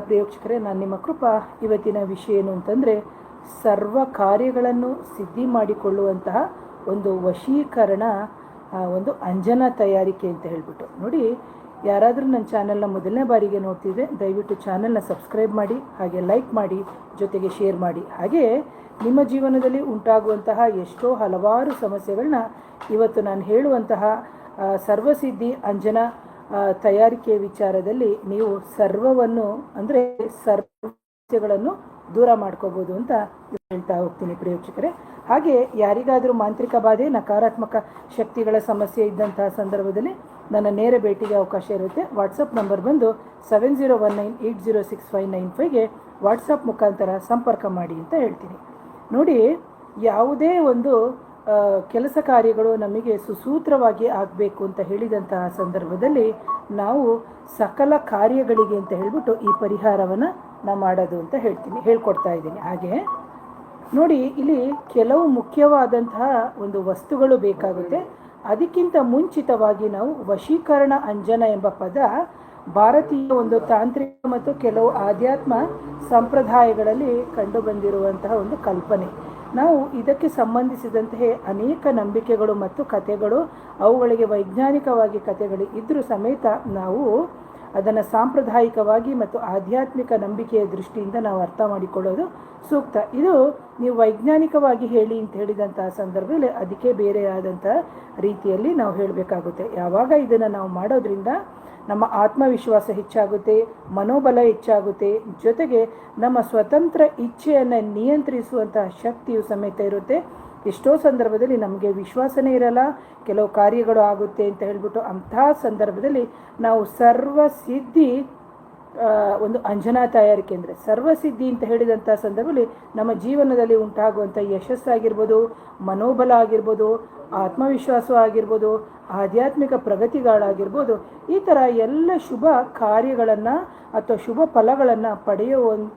ಪ್ರಿಯೋಕ್ಷಕರೇ, ನಾನು ನಿಮ್ಮ ಕೃಪಾ. ಇವತ್ತಿನ ವಿಷಯ ಏನು ಅಂತಂದರೆ, ಸರ್ವ ಕಾರ್ಯಗಳನ್ನು ಸಿದ್ಧಿ ಮಾಡಿಕೊಳ್ಳುವಂತಹ ಒಂದು ವಶೀಕರಣ, ಒಂದು ಅಂಜನಾ ತಯಾರಿಕೆ ಅಂತ ಹೇಳಿಬಿಟ್ಟು. ನೋಡಿ, ಯಾರಾದರೂ ನನ್ನ ಚಾನಲ್ನ ಮೊದಲನೇ ಬಾರಿಗೆ ನೋಡ್ತಿದ್ರೆ ದಯವಿಟ್ಟು ಚಾನಲ್ನ ಸಬ್ಸ್ಕ್ರೈಬ್ ಮಾಡಿ, ಹಾಗೆ ಲೈಕ್ ಮಾಡಿ, ಜೊತೆಗೆ ಶೇರ್ ಮಾಡಿ. ಹಾಗೆ ನಿಮ್ಮ ಜೀವನದಲ್ಲಿ ಉಂಟಾಗುವಂತಹ ಎಷ್ಟೋ ಹಲವಾರು ಸಮಸ್ಯೆಗಳನ್ನ ಇವತ್ತು ನಾನು ಹೇಳುವಂತಹ ಸರ್ವಸಿದ್ಧಿ ಅಂಜನಾ ತಯಾರಿಕೆ ವಿಚಾರದಲ್ಲಿ ನೀವು ಸರ್ವವನ್ನು ಅಂದರೆ ಸರ್ವಗಳನ್ನು ದೂರ ಮಾಡ್ಕೋಬೋದು ಅಂತ ಹೇಳ್ತಾ ಹೋಗ್ತೀನಿ ಪ್ರಿಯೋಕ್ಷಕರೇ. ಹಾಗೆ ಯಾರಿಗಾದರೂ ಮಾಂತ್ರಿಕ ಬಾಧೆ, ನಕಾರಾತ್ಮಕ ಶಕ್ತಿಗಳ ಸಮಸ್ಯೆ ಇದ್ದಂತಹ ಸಂದರ್ಭದಲ್ಲಿ ನನ್ನ ನೇರ ಭೇಟಿಗೆ ಅವಕಾಶ ಇರುತ್ತೆ. ವಾಟ್ಸಪ್ ನಂಬರ್ ಬಂದು 7019806595ಗೆ ವಾಟ್ಸಪ್ ಮುಖಾಂತರ ಸಂಪರ್ಕ ಮಾಡಿ ಅಂತ ಹೇಳ್ತೀನಿ. ನೋಡಿ, ಯಾವುದೇ ಒಂದು ಕೆಲಸ ಕಾರ್ಯಗಳು ನಮಗೆ ಸುಸೂತ್ರವಾಗಿ ಆಗಬೇಕು ಅಂತ ಹೇಳಿದಂತಹ ಸಂದರ್ಭದಲ್ಲಿ ನಾವು ಸಕಲ ಕಾರ್ಯಗಳಿಗೆ ಅಂತ ಹೇಳಿಬಿಟ್ಟು ಈ ಪರಿಹಾರವನ್ನು ನಾವು ಮಾಡೋದು ಅಂತ ಹೇಳ್ಕೊಡ್ತಾ ಇದ್ದೀನಿ. ಹಾಗೆ ನೋಡಿ, ಇಲ್ಲಿ ಕೆಲವು ಮುಖ್ಯವಾದಂತಹ ಒಂದು ವಸ್ತುಗಳು ಬೇಕಾಗುತ್ತೆ. ಅದಕ್ಕಿಂತ ಮುಂಚಿತವಾಗಿ ನಾವು ವಶೀಕರಣ ಅಂಜನ ಎಂಬ ಪದ ಭಾರತೀಯ ಒಂದು ತಾಂತ್ರಿಕ ಮತ್ತು ಕೆಲವು ಆಧ್ಯಾತ್ಮ ಸಂಪ್ರದಾಯಗಳಲ್ಲಿ ಕಂಡುಬಂದಿರುವಂತಹ ಒಂದು ಕಲ್ಪನೆ. ನಾವು ಇದಕ್ಕೆ ಸಂಬಂಧಿಸಿದಂತೆ ಅನೇಕ ನಂಬಿಕೆಗಳು ಮತ್ತು ಕಥೆಗಳು, ಅವುಗಳಿಗೆ ವೈಜ್ಞಾನಿಕವಾಗಿ ಕಥೆಗಳು ಇದ್ದರೂ ಸಮೇತ ನಾವು ಅದನ್ನು ಸಾಂಪ್ರದಾಯಿಕವಾಗಿ ಮತ್ತು ಆಧ್ಯಾತ್ಮಿಕ ನಂಬಿಕೆಯ ದೃಷ್ಟಿಯಿಂದ ನಾವು ಅರ್ಥ ಮಾಡಿಕೊಳ್ಳೋದು ಸೂಕ್ತ. ಇದು ನೀವು ವೈಜ್ಞಾನಿಕವಾಗಿ ಹೇಳಿ ಅಂತ ಹೇಳಿದಂತಹ ಸಂದರ್ಭದಲ್ಲಿ ಅದಕ್ಕೆ ಬೇರೆಯಾದಂಥ ರೀತಿಯಲ್ಲಿ ನಾವು ಹೇಳಬೇಕಾಗುತ್ತೆ. ಯಾವಾಗ ಇದನ್ನು ನಾವು ಮಾಡೋದ್ರಿಂದ ನಮ್ಮ ಆತ್ಮವಿಶ್ವಾಸ ಹೆಚ್ಚಾಗುತ್ತೆ, ಮನೋಬಲ ಹೆಚ್ಚಾಗುತ್ತೆ, ಜೊತೆಗೆ ನಮ್ಮ ಸ್ವತಂತ್ರ ಇಚ್ಛೆಯನ್ನು ನಿಯಂತ್ರಿಸುವಂತಹ ಶಕ್ತಿಯು ಸಮೇತ ಇರುತ್ತೆ. ಎಷ್ಟೋ ಸಂದರ್ಭದಲ್ಲಿ ನಮಗೆ ವಿಶ್ವಾಸನೇ ಇರಲ್ಲ, ಕೆಲವು ಕಾರ್ಯಗಳು ಆಗುತ್ತೆ ಅಂತ ಹೇಳ್ಬಿಟ್ಟು ಅಂತಹ ಸಂದರ್ಭದಲ್ಲಿ ನಾವು ಸರ್ವಸಿದ್ಧಿ ಒಂದು ಅಂಜನಾ ತಯಾರಿಕೆ ಅಂದರೆ ಸರ್ವಸಿದ್ಧಿ ಅಂತ ಹೇಳಿದಂಥ ಸಂದರ್ಭದಲ್ಲಿ ನಮ್ಮ ಜೀವನದಲ್ಲಿ ಉಂಟಾಗುವಂಥ ಯಶಸ್ಸಾಗಿರ್ಬೋದು, ಮನೋಬಲ ಆಗಿರ್ಬೋದು, ಆತ್ಮವಿಶ್ವಾಸ ಆಗಿರ್ಬೋದು, ಆಧ್ಯಾತ್ಮಿಕ ಪ್ರಗತಿಗಳಾಗಿರ್ಬೋದು, ಈ ಥರ ಎಲ್ಲ ಶುಭ ಕಾರ್ಯಗಳನ್ನು ಅಥವಾ ಶುಭ ಫಲಗಳನ್ನು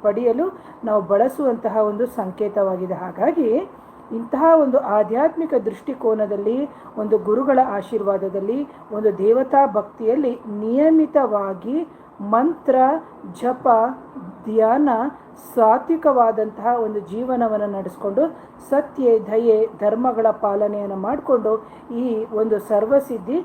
ಪಡೆಯಲು ನಾವು ಬಳಸುವಂತಹ ಒಂದು ಸಂಕೇತವಾಗಿದೆ. ಹಾಗಾಗಿ ಇಂತಹ ಒಂದು ಆಧ್ಯಾತ್ಮಿಕ ದೃಷ್ಟಿಕೋನದಲ್ಲಿ, ಒಂದು ಗುರುಗಳ ಆಶೀರ್ವಾದದಲ್ಲಿ, ಒಂದು ದೇವತಾ ಭಕ್ತಿಯಲ್ಲಿ ನಿಯಮಿತವಾಗಿ ಮಂತ್ರ ಜಪ, ಧ್ಯಾನ, ಸಾತ್ವಿಕವಾದಂತಹ ಒಂದು ಜೀವನವನ್ನು ನಡೆಸ್ಕೊಂಡು ಸತ್ಯ, ದಯೆ, ಧರ್ಮಗಳ ಪಾಲನೆಯನ್ನು ಮಾಡಿಕೊಂಡು ಈ ಒಂದು ಸರ್ವಸಿದ್ಧಿ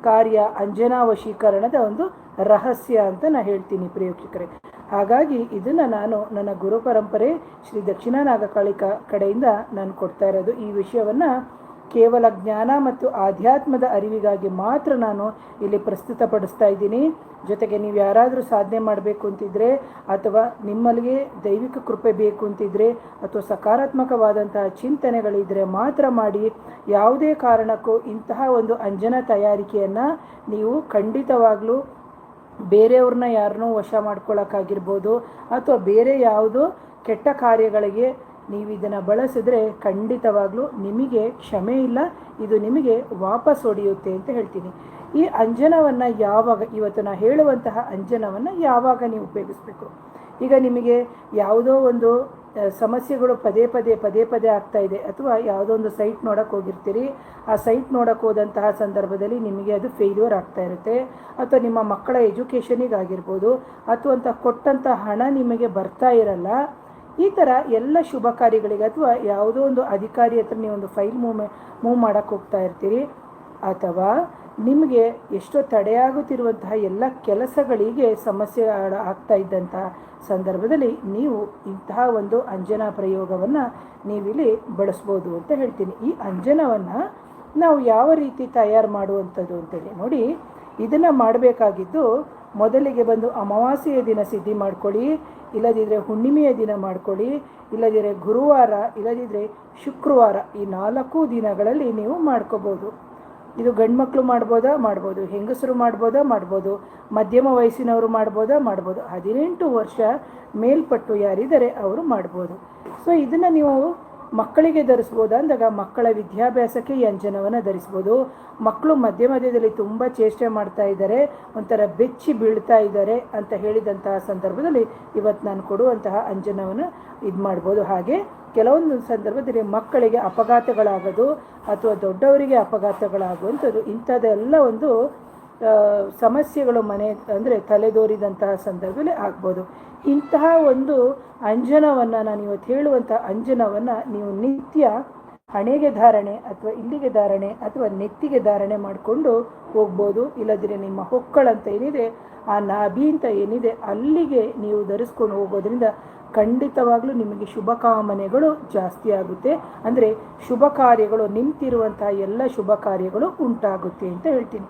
ಕಾರ್ಯ ಅಂಜನಾ ವಶೀಕರಣದ ಒಂದು ರಹಸ್ಯ ಅಂತ ನಾನು ಹೇಳ್ತೀನಿ ಪ್ರಿಯೋಕ್ಷಕರೇ. ಹಾಗಾಗಿ ಇದನ್ನು ನಾನು ನನ್ನ ಗುರು ಪರಂಪರೆ ಶ್ರೀ ದಕ್ಷಿಣ ನಾಗಕಾಳಿಕ ಕಡೆಯಿಂದ ನಾನು ಕೊಡ್ತಾ ಇರೋದು. ಈ ವಿಷಯವನ್ನು ಕೇವಲ ಜ್ಞಾನ ಮತ್ತು ಆಧ್ಯಾತ್ಮದ ಅರಿವಿಗಾಗಿ ಮಾತ್ರ ನಾನು ಇಲ್ಲಿ ಪ್ರಸ್ತುತಪಡಿಸ್ತಾ ಇದ್ದೀನಿ. ಜೊತೆಗೆ ನೀವು ಯಾರಾದರೂ ಸಾಧನೆ ಮಾಡಬೇಕು ಅಂತಿದ್ರೆ, ಅಥವಾ ನಿಮ್ಮಲ್ಲಿಗೆ ದೈವಿಕ ಕೃಪೆ ಬೇಕು ಅಂತಿದ್ರೆ, ಅಥವಾ ಸಕಾರಾತ್ಮಕವಾದಂತಹ ಚಿಂತನೆಗಳಿದ್ದರೆ ಮಾತ್ರ ಮಾಡಿ. ಯಾವುದೇ ಕಾರಣಕ್ಕೂ ಇಂತಹ ಒಂದು ಅಂಜನಾ ತಯಾರಿಕೆಯನ್ನು ನೀವು ಖಂಡಿತವಾಗಲೂ ಬೇರೆಯವ್ರನ್ನ ಯಾರನ್ನೂ ವಶ ಮಾಡ್ಕೊಳ್ಳೋಕ್ಕಾಗಿರ್ಬೋದು, ಅಥವಾ ಬೇರೆ ಯಾವುದೋ ಕೆಟ್ಟ ಕಾರ್ಯಗಳಿಗೆ ನೀವು ಇದನ್ನು ಬಳಸಿದ್ರೆ ಖಂಡಿತವಾಗ್ಲೂ ನಿಮಗೆ ಕ್ಷಮೆ ಇಲ್ಲ, ಇದು ನಿಮಗೆ ವಾಪಸ್ ಹೊಡೆಯುತ್ತೆ ಅಂತ ಹೇಳ್ತೀನಿ. ಈ ಅಂಜನವನ್ನು ಯಾವಾಗ, ಇವತ್ತು ನಾನು ಹೇಳುವಂತಹ ಅಂಜನವನ್ನು ಯಾವಾಗ ನೀವು ಉಪಯೋಗಿಸ್ಬೇಕು? ಈಗ ನಿಮಗೆ ಯಾವುದೋ ಒಂದು ಸಮಸ್ಯೆಗಳು ಪದೇ ಪದೇ ಆಗ್ತಾ ಇದೆ, ಅಥವಾ ಯಾವುದೋ ಒಂದು ಸೈಟ್ ನೋಡೋಕ್ಕೆ ಹೋಗಿರ್ತೀರಿ, ಆ ಸೈಟ್ ನೋಡೋಕ್ಕೆ ಹೋದಂತಹ ಸಂದರ್ಭದಲ್ಲಿ ನಿಮಗೆ ಅದು ಫೇಲ್ಯೂರ್ ಆಗ್ತಾ ಇರುತ್ತೆ, ಅಥವಾ ನಿಮ್ಮ ಮಕ್ಕಳ ಎಜುಕೇಷನಿಗಾಗಿರ್ಬೋದು, ಅಥವಾ ಕೊಟ್ಟಂಥ ಹಣ ನಿಮಗೆ ಬರ್ತಾ ಇರಲ್ಲ. ಈ ಥರ ಎಲ್ಲ ಶುಭ ಕಾರ್ಯಗಳಿಗೆ, ಅಥವಾ ಯಾವುದೋ ಒಂದು ಅಧಿಕಾರಿ ಹತ್ರ ನೀವೊಂದು ಫೈಲ್ ಮೂವ್ ಮಾಡೋಕ್ಕೆ ಹೋಗ್ತಾ ಇರ್ತೀರಿ, ಅಥವಾ ನಿಮಗೆ ಎಷ್ಟೋ ತಡೆಯಾಗುತ್ತಿರುವಂತಹ ಎಲ್ಲ ಕೆಲಸಗಳಿಗೆ ಸಮಸ್ಯೆ ಆಗ್ತಾ ಇದ್ದಂತಹ ಸಂದರ್ಭದಲ್ಲಿ ನೀವು ಇಂತಹ ಒಂದು ಅಂಜನಾ ಪ್ರಯೋಗವನ್ನು ನೀವಿಲ್ಲಿ ಬಳಸ್ಬೋದು ಅಂತ ಹೇಳ್ತೀನಿ. ಈ ಅಂಜನವನ್ನು ನಾವು ಯಾವ ರೀತಿ ತಯಾರು ಮಾಡುವಂಥದ್ದು ಅಂತೇಳಿ ನೋಡಿ, ಇದನ್ನು ಮಾಡಬೇಕಾಗಿದ್ದು ಮೊದಲಿಗೆ ಬಂದು ಅಮಾವಾಸ್ಯೆಯ ದಿನ ಸಿದ್ಧಿ ಮಾಡ್ಕೊಳ್ಳಿ, ಇಲ್ಲದಿದ್ದರೆ ಹುಣ್ಣಿಮೆಯ ದಿನ ಮಾಡ್ಕೊಳ್ಳಿ, ಇಲ್ಲದಿದ್ದರೆ ಗುರುವಾರ, ಇಲ್ಲದಿದ್ದರೆ ಶುಕ್ರವಾರ. ಈ 4 ದಿನಗಳಲ್ಲಿ ನೀವು ಮಾಡ್ಕೋಬೋದು. ಇದು ಗಂಡು ಮಕ್ಕಳು ಮಾಡ್ಬೋದು, ಹೆಂಗಸರು ಮಾಡ್ಬೋದು, ಮಧ್ಯಮ ವಯಸ್ಸಿನವರು ಮಾಡ್ಬೋದು. 18 ವರ್ಷ ಮೇಲ್ಪಟ್ಟು ಯಾರಿದ್ದಾರೆ ಅವರು ಮಾಡ್ಬೋದು. ಸೊ ಇದನ್ನು ನೀವು ಮಕ್ಕಳಿಗೆ ಧರಿಸ್ಬೋದು ಅಂದಾಗ ಮಕ್ಕಳ ವಿದ್ಯಾಭ್ಯಾಸಕ್ಕೆ ಈ ಅಂಜನವನ್ನು ಧರಿಸ್ಬೋದು. ಮಕ್ಕಳು ಮಧ್ಯದಲ್ಲಿ ತುಂಬ ಚೇಷ್ಟೆ ಮಾಡ್ತಾ ಇದ್ದಾರೆ, ಒಂಥರ ಬೆಚ್ಚಿ ಬೀಳ್ತಾ ಇದ್ದಾರೆ ಅಂತ ಹೇಳಿದಂತಹ ಸಂದರ್ಭದಲ್ಲಿ ಇವತ್ತು ನಾನು ಕೊಡುವಂತಹ ಅಂಜನವನ್ನು ಇದು ಮಾಡ್ಬೋದು. ಹಾಗೆ ಕೆಲವೊಂದು ಸಂದರ್ಭದಲ್ಲಿ ಮಕ್ಕಳಿಗೆ ಅಪಘಾತಗಳಾಗೋದು ಅಥವಾ ದೊಡ್ಡವರಿಗೆ ಅಪಘಾತಗಳಾಗುವಂಥದ್ದು, ಇಂಥದ್ದೆಲ್ಲ ಒಂದು ಸಮಸ್ಯೆಗಳು ಅಂದರೆ ತಲೆದೋರಿದಂತಹ ಸಂದರ್ಭದಲ್ಲಿ ಆಗ್ಬೋದು. ಇಂತಹ ಒಂದು ಅಂಜನವನ್ನು, ನಾನು ಇವತ್ತು ಹೇಳುವಂಥ ಅಂಜನವನ್ನು ನೀವು ನಿತ್ಯ ಹಣೆಗೆ ಧಾರಣೆ ಅಥವಾ ಇಲ್ಲಿಗೆ ಧಾರಣೆ ಅಥವಾ ನೆತ್ತಿಗೆ ಧಾರಣೆ ಮಾಡಿಕೊಂಡು ಹೋಗ್ಬೋದು. ಇಲ್ಲದಿದ್ರೆ ನಿಮ್ಮ ಹೊಕ್ಕಳಂತ ಏನಿದೆ, ಆ ನಾಭಿ ಅಂತ ಏನಿದೆ, ಅಲ್ಲಿಗೆ ನೀವು ಧರಿಸ್ಕೊಂಡು ಹೋಗೋದ್ರಿಂದ ಖಂಡಿತವಾಗ್ಲೂ ನಿಮಗೆ ಶುಭ ಕಾಮನೆಗಳು ಜಾಸ್ತಿ ಆಗುತ್ತೆ. ಅಂದರೆ ಶುಭ ಕಾರ್ಯಗಳು, ನಿಂತಿರುವಂತಹ ಎಲ್ಲ ಶುಭ ಕಾರ್ಯಗಳು ಉಂಟಾಗುತ್ತೆ ಅಂತ ಹೇಳ್ತೀನಿ.